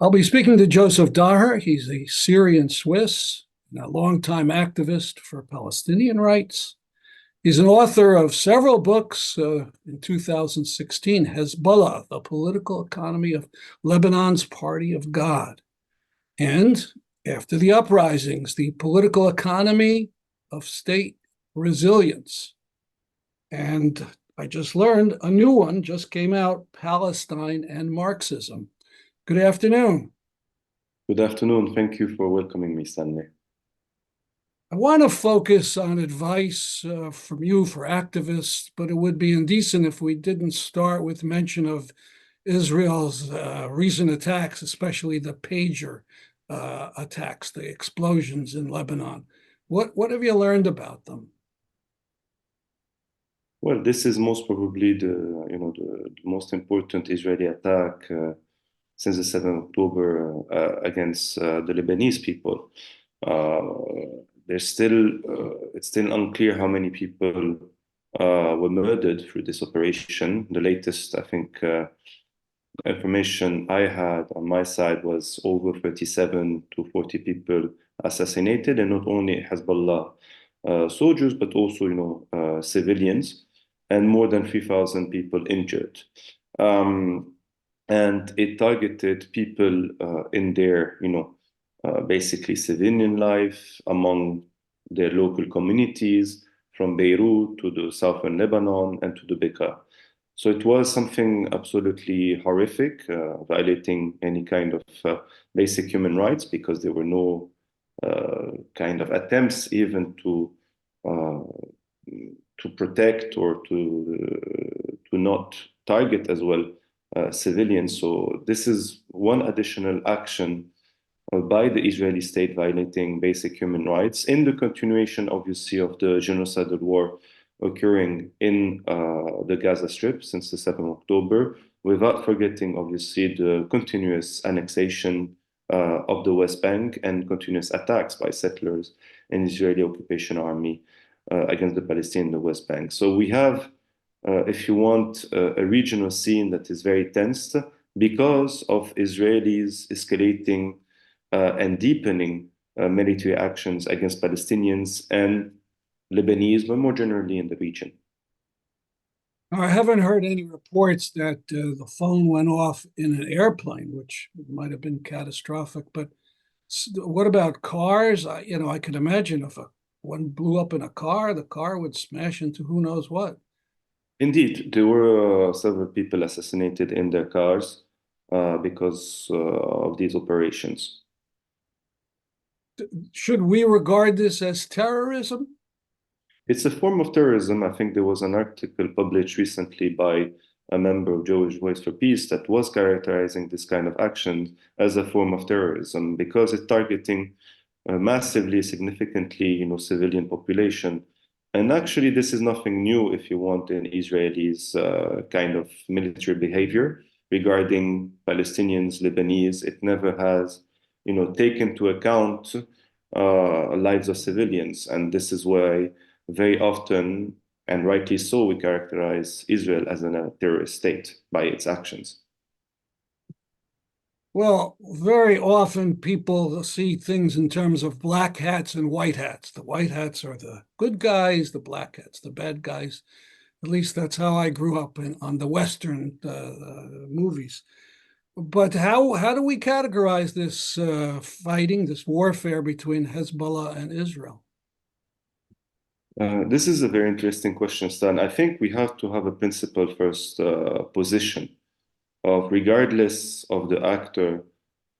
I'll be speaking to Joseph Daher. He's a Syrian Swiss and a longtime activist for Palestinian rights. He's an author of several books. In 2016, Hezbollah, The Political Economy of Lebanon's Party of God. And after the uprisings, The Political Economy of State Resilience. And I just learned a new one just came out, Palestine and Marxism. Good afternoon. Good afternoon. Thank you for welcoming me, Stanley. I want to focus on advice from you for activists, but it would be indecent if we didn't start with mention of Israel's recent attacks, especially the pager attacks, the explosions in Lebanon. What have you learned about them? Well, this is most probably the most important Israeli attack since the 7th of October against the Lebanese people. It's still unclear how many people were murdered through this operation. The latest, I think, information I had on my side was over 37 to 40 people assassinated, and not only Hezbollah soldiers, but also, civilians, and more than 3,000 people injured. And it targeted people in their, basically civilian life among their local communities, from Beirut to the southern Lebanon and to the Bekaa. So it was something absolutely horrific, violating any kind of basic human rights, because there were no kind of attempts even to protect or to not target as well civilians. So this is one additional action by the Israeli state violating basic human rights in the continuation, obviously, of the genocidal war occurring in the Gaza Strip since the 7th of October, without forgetting, obviously, the continuous annexation of the West Bank and continuous attacks by settlers and Israeli occupation army against the Palestinians in the West Bank. So we have, if you want, a regional scene that is very tense because of Israelis escalating and deepening military actions against Palestinians and Lebanese, but more generally in the region. I haven't heard any reports that the phone went off in an airplane, which might have been catastrophic. But what about cars? I can imagine if one blew up in a car, the car would smash into who knows what. Indeed, there were several people assassinated in their cars because of these operations. Should we regard this as terrorism? It's a form of terrorism. I think there was an article published recently by a member of Jewish Voice for Peace that was characterizing this kind of action as a form of terrorism because it's targeting massively, significantly, civilian population. And actually, this is nothing new, if you want, in Israelis' kind of military behavior regarding Palestinians, Lebanese. It never has, taken into account lives of civilians, and this is why very often, and rightly so, we characterize Israel as a terrorist state by its actions. Well, very often people see things in terms of black hats and white hats. The white hats are the good guys, the black hats, the bad guys. At least that's how I grew up on the Western movies. But how do we categorize this fighting, this warfare between Hezbollah and Israel? This is a very interesting question, Stan. I think we have to have a principle first position of, regardless of the actor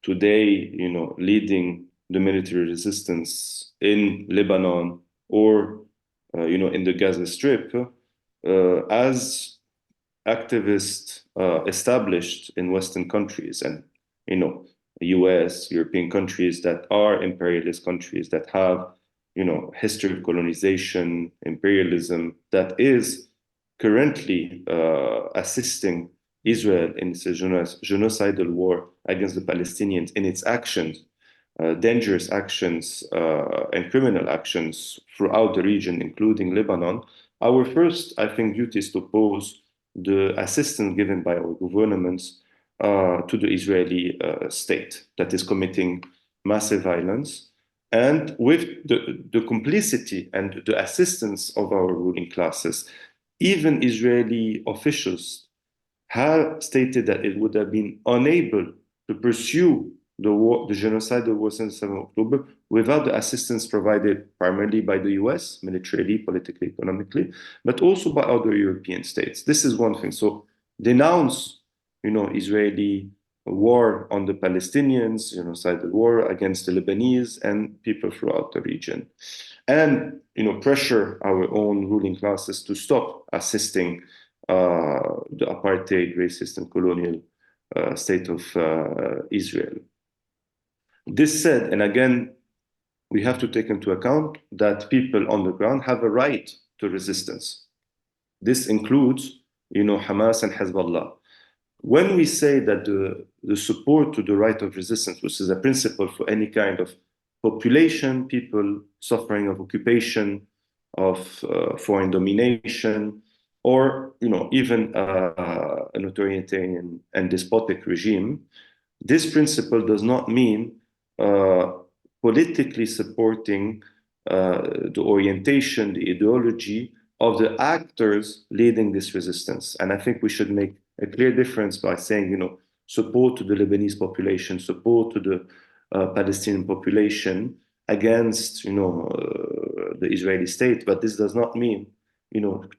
today, leading the military resistance in Lebanon or, in the Gaza Strip, as activists established in Western countries and, US, European countries that are imperialist countries that have, history of colonization, imperialism, that is currently assisting Israel in its genocidal war against the Palestinians in its actions, dangerous actions and criminal actions throughout the region, including Lebanon. Our first, I think, duty is to pose the assistance given by our governments to the Israeli state that is committing massive violence. And with the complicity and the assistance of our ruling classes, even Israeli officials have stated that it would have been unable to pursue the genocidal war since 7 October without the assistance provided primarily by the US, militarily, politically, economically, but also by other European states. This is one thing. So denounce, Israeli war on the Palestinians, genocidal war against the Lebanese and people throughout the region. And, pressure our own ruling classes to stop assisting the apartheid, racist, and colonial state of Israel. This said, and again, we have to take into account that people on the ground have a right to resistance. This includes, Hamas and Hezbollah. When we say that the support to the right of resistance, which is a principle for any kind of population, people suffering of occupation, of foreign domination, or even an authoritarian and despotic regime, this principle does not mean politically supporting the orientation, the ideology of the actors leading this resistance. And I think we should make a clear difference by saying, support to the Lebanese population, support to the Palestinian population against, the Israeli state. But this does not mean,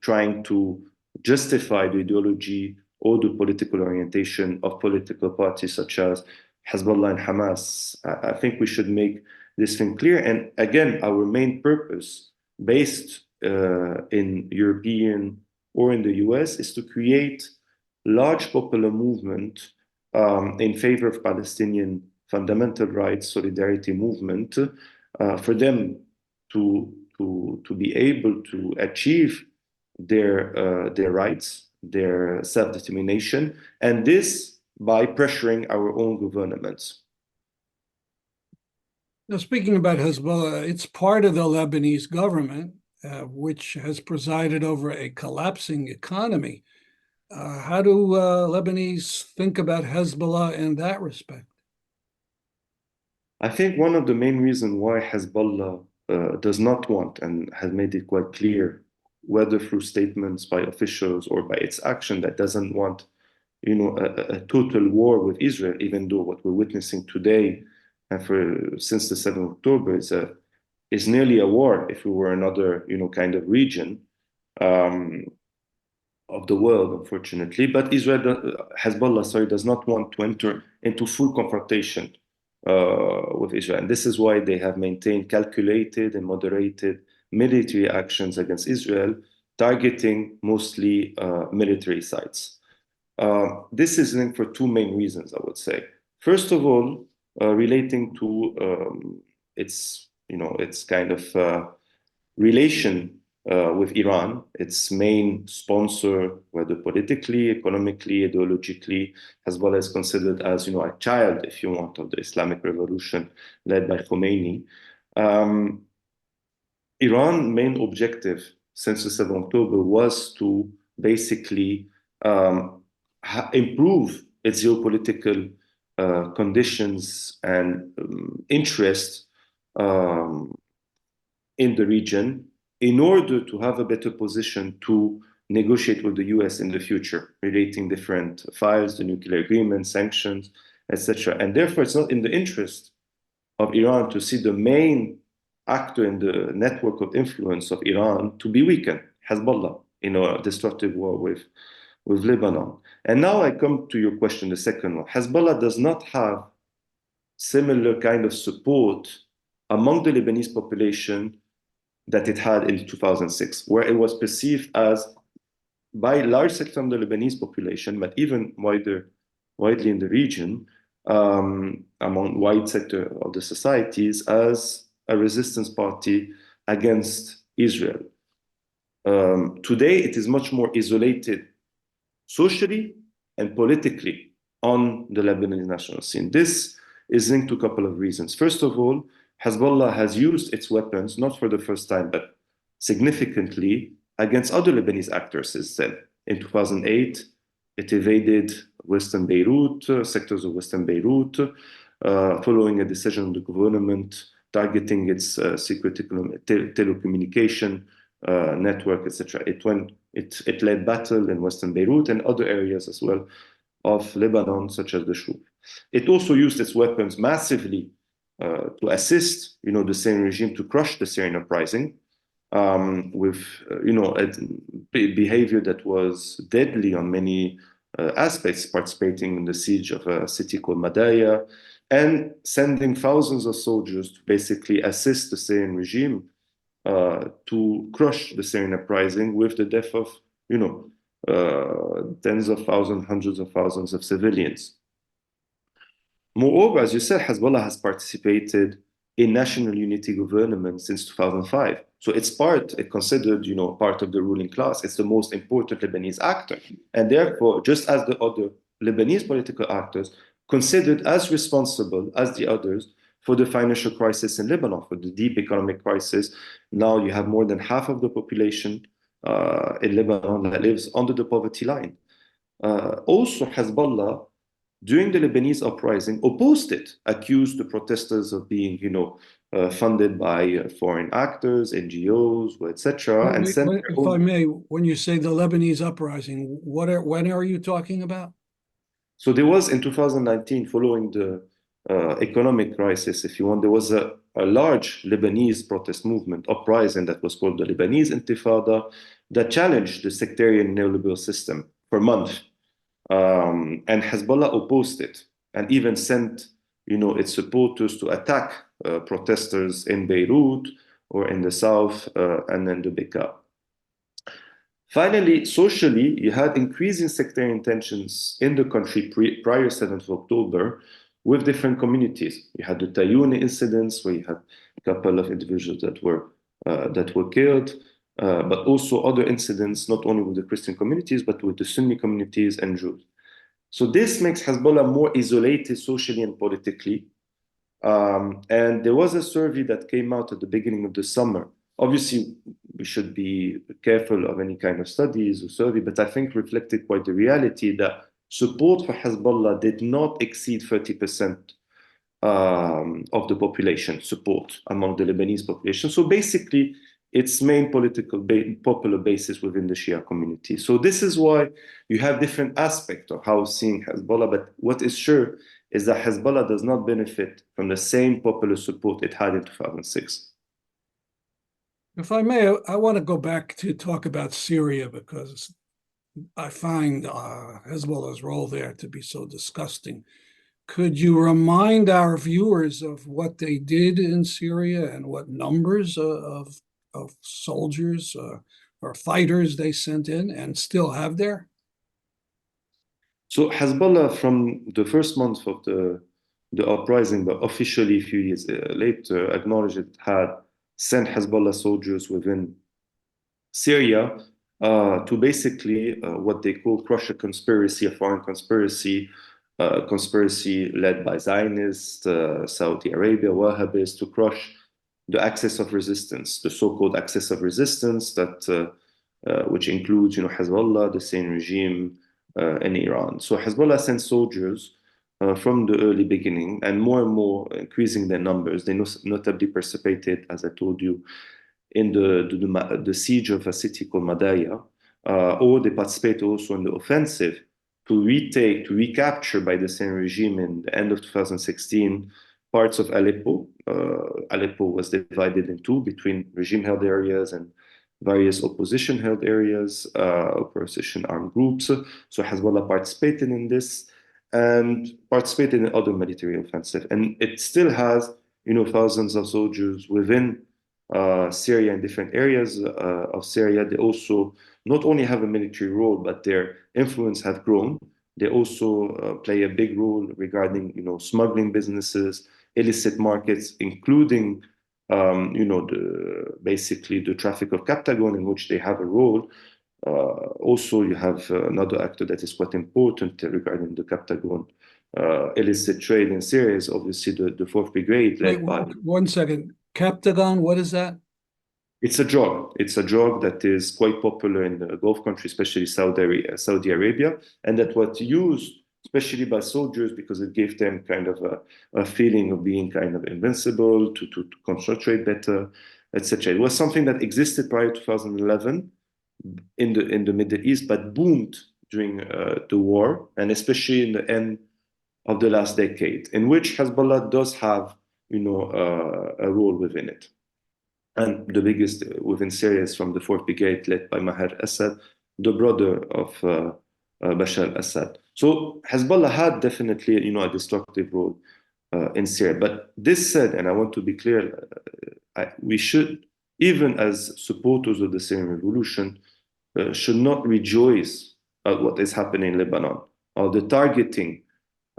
trying to justify the ideology or the political orientation of political parties such as Hezbollah and Hamas. I think we should make this thing clear. And again, our main purpose, based in European or in the US, is to create large popular movement in favor of Palestinian fundamental rights, solidarity movement, for them to be able to achieve their rights, their self-determination, and this by pressuring our own governments. Now, speaking about Hezbollah, it's part of the Lebanese government, which has presided over a collapsing economy. How do Lebanese think about Hezbollah in that respect? I think one of the main reasons why Hezbollah does not want, and has made it quite clear, whether through statements by officials or by its action, that doesn't want, a total war with Israel, even though what we're witnessing today and since the 7th of October is nearly a war if we were another, kind of region of the world, unfortunately. But Hezbollah, does not want to enter into full confrontation with Israel. And this is why they have maintained calculated and moderated military actions against Israel, targeting mostly military sites. This is linked for two main reasons, I would say. First of all, relating to its kind of relation with Iran, its main sponsor, whether politically, economically, ideologically, Hezbollah is considered as, a child, if you want, of the Islamic Revolution led by Khomeini. Iran's main objective since the 7th of October was to basically improve its geopolitical conditions and interest in the region in order to have a better position to negotiate with the US in the future, relating different files, the nuclear agreement, sanctions, etc. And therefore, it's not in the interest of Iran to see the main actor in the network of influence of Iran to be weakened, Hezbollah, in a destructive war with Lebanon. And now I come to your question, the second one. Hezbollah does not have similar kind of support among the Lebanese population that it had in 2006, where it was perceived as, by a large sector of the Lebanese population, but even widely in the region, among wide sector of the societies, as a resistance party against Israel. Today, it is much more isolated socially and politically on the Lebanese national scene. This is linked to a couple of reasons. First of all, Hezbollah has used its weapons, not for the first time, but significantly against other Lebanese actors. Instead, in 2008, it invaded Western Beirut, sectors of Western Beirut, following a decision of the government targeting its secret telecommunication network, etc. It led battle in Western Beirut and other areas as well of Lebanon, such as the Shuf. It also used its weapons massively to assist, the Syrian regime to crush the Syrian uprising, with, a behavior that was deadly on many aspects, participating in the siege of a city called Madaya, and sending thousands of soldiers to basically assist the Syrian regime to crush the Syrian uprising, with the death of, tens of thousands, hundreds of thousands of civilians. Moreover, as you said, Hezbollah has participated in national unity government since 2005. So it's considered, part of the ruling class. It's the most important Lebanese actor. And therefore, just as the other Lebanese political actors, considered as responsible as the others for the financial crisis in Lebanon, for the deep economic crisis. Now you have more than half of the population in Lebanon that lives under the poverty line. Also, Hezbollah, during the Lebanese uprising, opposed it, accused the protesters of being, funded by foreign actors, NGOs, etc. And sent if I may, when you say the Lebanese uprising, when are you talking about? So there was in 2019, following the economic crisis, if you want, there was a large Lebanese protest movement, uprising, that was called the Lebanese Intifada, that challenged the sectarian neoliberal system for months. And Hezbollah opposed it and even sent, its supporters to attack protesters in Beirut or in the south and in the Bekaa. Finally, socially, you had increasing sectarian tensions in the country prior 7th of October with different communities. You had the Tayouni incidents, where you had a couple of individuals that were killed, but also other incidents, not only with the Christian communities, but with the Sunni communities and Jews. So this makes Hezbollah more isolated socially and politically. And there was a survey that came out at the beginning of the summer. Obviously, we should be careful of any kind of studies or survey, but I think reflected quite the reality that support for Hezbollah did not exceed 30% of the population support among the Lebanese population. So basically, its main popular basis within the Shia community. So this is why you have different aspects of how seeing Hezbollah, but what is sure is that Hezbollah does not benefit from the same popular support it had in 2006. If I may, I want to go back to talk about Syria, because I find Hezbollah's role there to be so disgusting. Could you remind our viewers of what they did in Syria and what numbers of soldiers or fighters they sent in and still have there? So Hezbollah, from the first month of the uprising, but officially a few years later, acknowledged it had sent Hezbollah soldiers within Syria to basically what they call crush a conspiracy, a foreign conspiracy, conspiracy led by Zionists, Saudi Arabia, Wahhabis, to crush the axis of resistance, the so-called axis of resistance that which includes, Hezbollah, the Syrian regime, and Iran. So Hezbollah sent soldiers from the early beginning, and more increasing their numbers. They notably participated, as I told you, in the siege of a city called Madaya, or they participated also in the offensive to recapture by the Syrian regime in the end of 2016 parts of Aleppo. Aleppo was divided in two between regime-held areas and various opposition-held areas, opposition armed groups. So Hezbollah participated in this and participated in other military offensive. And it still has, thousands of soldiers within Syria and different areas of Syria. They also not only have a military role, but their influence have grown. They also play a big role regarding, smuggling businesses, illicit markets, including, basically the traffic of Captagon, in which they have a role. Also, you have another actor that is quite important regarding the Captagon illicit trade in Syria is obviously the 4th Brigade led by... 1 second. Captagon, what is that? It's a drug. It's a drug that is quite popular in the Gulf countries, especially Saudi Arabia, and that was used especially by soldiers, because it gave them kind of a feeling of being kind of invincible, to concentrate better, etc. It was something that existed prior to 2011 in the Middle East, but boomed during the war, and especially in the end of the last decade, in which Hezbollah does have, a role within it. And the biggest within Syria is from the 4th Brigade, led by Maher Assad, the brother of Bashar al-Assad. So Hezbollah had definitely, a destructive role in Syria. But this said, and I want to be clear, we should, even as supporters of the Syrian revolution, should not rejoice at what is happening in Lebanon, or the targeting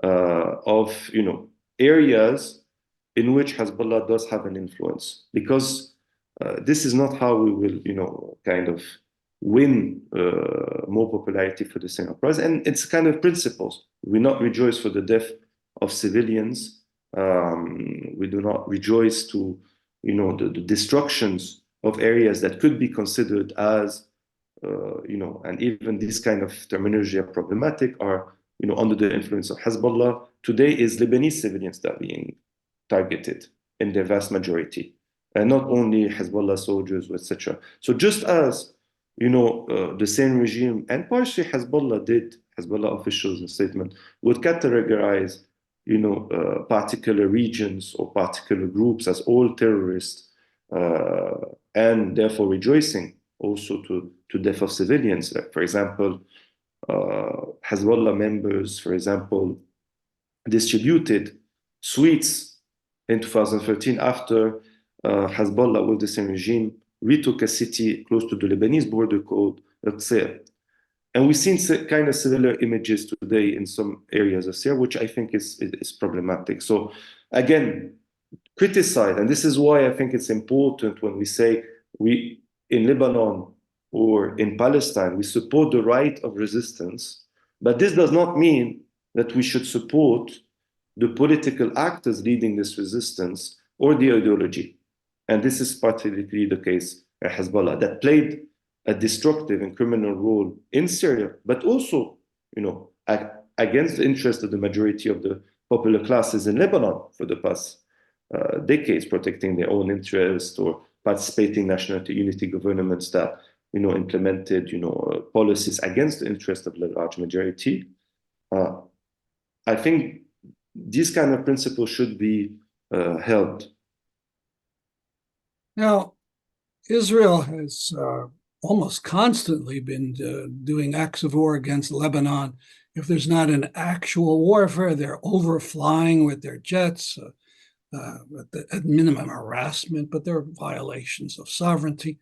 of, areas in which Hezbollah does have an influence, because this is not how we will, kind of win more popularity for the Syrian cause. And it's kind of principles. We not rejoice for the death of civilians. We do not rejoice to, the destructions of areas that could be considered as, and even this kind of terminology are problematic, are, under the influence of Hezbollah. Today is Lebanese civilians that are being targeted in their vast majority, and not only Hezbollah soldiers, etc. So just as, the same regime, and partially Hezbollah officials in statement would categorize, particular regions or particular groups as all terrorists, and therefore rejoicing also to death of civilians. Like, for example, Hezbollah members, for example, distributed sweets in 2013 after Hezbollah, with the same regime, retook a city close to the Lebanese border called Qsir. And we've seen kind of similar images today in some areas of Syria, which I think is problematic. So again, criticize, and this is why I think it's important when we say we, in Lebanon or in Palestine, we support the right of resistance, but this does not mean that we should support the political actors leading this resistance or the ideology. And this is particularly the case at Hezbollah, that played a destructive and criminal role in Syria, but also, against the interest of the majority of the popular classes in Lebanon for the past decades, protecting their own interest or participating national unity governments that, implemented, policies against the interest of the large majority. I think these kind of principles should be held. Now, Israel has almost constantly been doing acts of war against Lebanon. If there's not an actual warfare, they're overflying with their jets, at minimum harassment, but there are violations of sovereignty.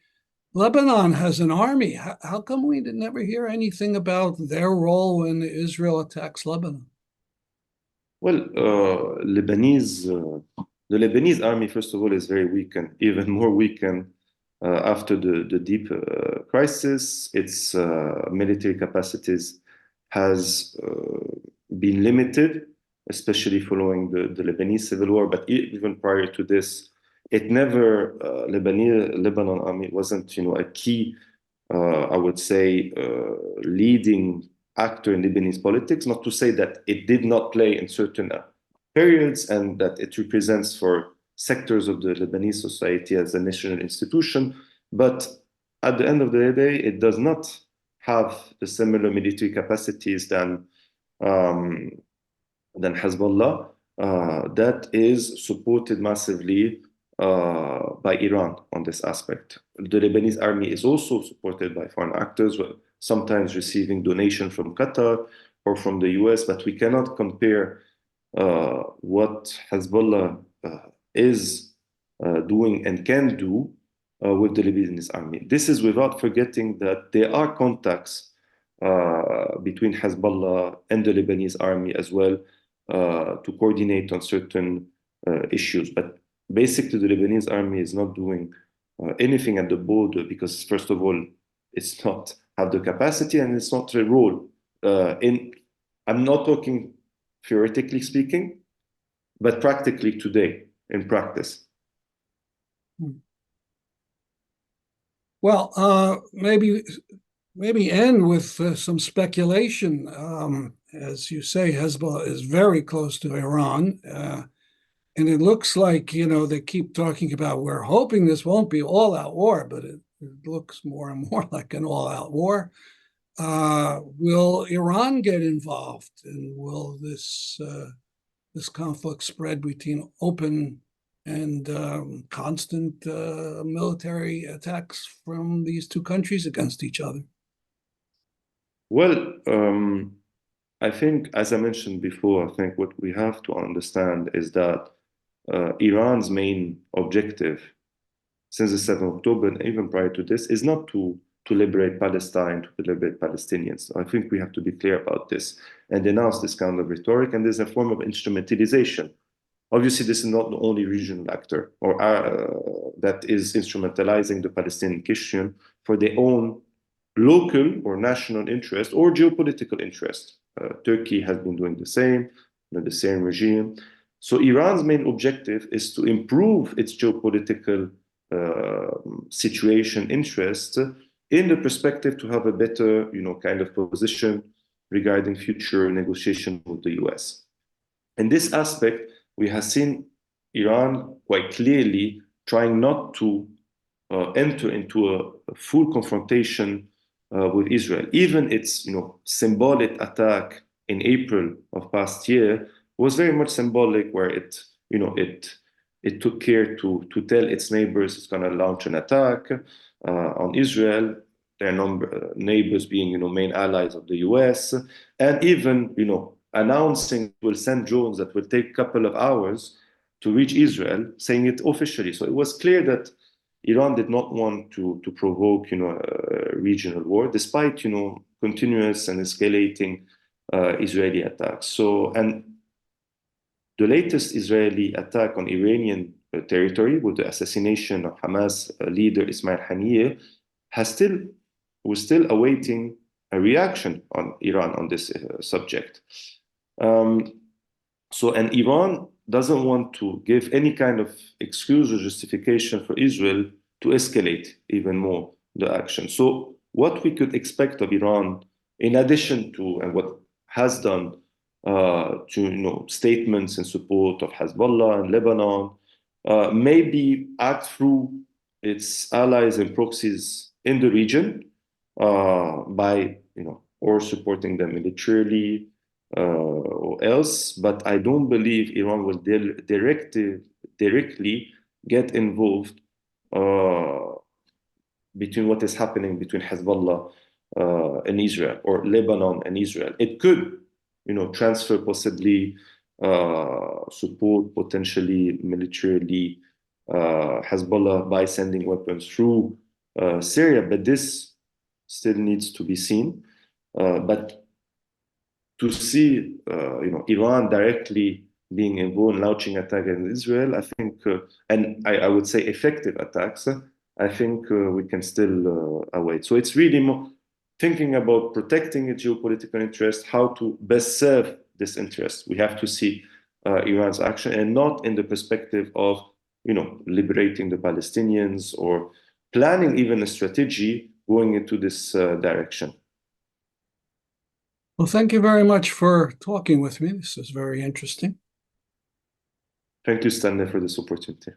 Lebanon has an army. How come we never hear anything about their role when Israel attacks Lebanon? Well, the Lebanese army, first of all, is very weakened, even more weakened after the deep crisis. Its military capacities has been limited, especially following the Lebanese civil war. But even prior to this, it never, Lebanon army wasn't, a key, I would say, leading actor in Lebanese politics. Not to say that it did not play in certain periods, and that it represents for sectors of the Lebanese society as a national institution, but at the end of the day, it does not have the similar military capacities than Hezbollah, that is supported massively by Iran on this aspect. The Lebanese army is also supported by foreign actors, sometimes receiving donation from Qatar or from the US, but we cannot compare what Hezbollah is doing and can do with the Lebanese army. This is without forgetting that there are contacts between Hezbollah and the Lebanese army as well, to coordinate on certain issues. But basically, the Lebanese army is not doing anything at the border because, first of all, it's not have the capacity and it's not a role. I'm not talking theoretically speaking, but practically today in practice. Well, maybe end with some speculation. as you say, Hezbollah is very close to Iran. And it looks like, they keep talking about, we're hoping this won't be all-out war, but it looks more and more like an all-out war. Will Iran get involved? And will this conflict spread between open and constant military attacks from these two countries against each other? Well, I think, as I mentioned before, I think what we have to understand is that Iran's main objective since the 7th of October, and even prior to this, is not to liberate Palestine, to liberate Palestinians. I think we have to be clear about this and denounce this kind of rhetoric, and there's a form of instrumentalization. Obviously, this is not the only regional actor or that is instrumentalizing the Palestinian question for their own local or national interest or geopolitical interest. Turkey has been doing the same, the same regime. So Iran's main objective is to improve its geopolitical situation interest in the perspective to have a better, kind of position regarding future negotiation with the US. In this aspect, we have seen Iran quite clearly trying not to enter into a full confrontation with Israel. Even its, symbolic attack in April of past year was very much symbolic, where it took care to tell its neighbors it's going to launch an attack on Israel, their neighbors being, main allies of the US, and even, announcing it will send drones that will take a couple of hours to reach Israel, saying it officially. So it was clear that Iran did not want to provoke, a regional war, despite, continuous and escalating Israeli attacks. So, and the latest Israeli attack on Iranian territory with the assassination of Hamas leader Ismail Haniyeh we're still awaiting a reaction on Iran on this subject. And Iran doesn't want to give any kind of excuse or justification for Israel to escalate even more the action. So what we could expect of Iran, in addition to and what has done to statements in support of Hezbollah and Lebanon, maybe act through its allies and proxies in the region by or supporting them militarily or else. But I don't believe Iran will directly get involved between what is happening between Hezbollah and Israel, or Lebanon and Israel. It could transfer possibly support potentially militarily Hezbollah by sending weapons through Syria, but this still needs to be seen. But to see Iran directly being involved in launching attack against Israel, I think, and I would say effective attacks, I think we can still await. So it's really more thinking about protecting its geopolitical interest, how to best serve this interest. We have to see Iran's action, and not in the perspective of liberating the Palestinians or planning even a strategy going into this direction. Well, thank you very much for talking with me. This is very interesting. Thank you, Stanley, for this opportunity.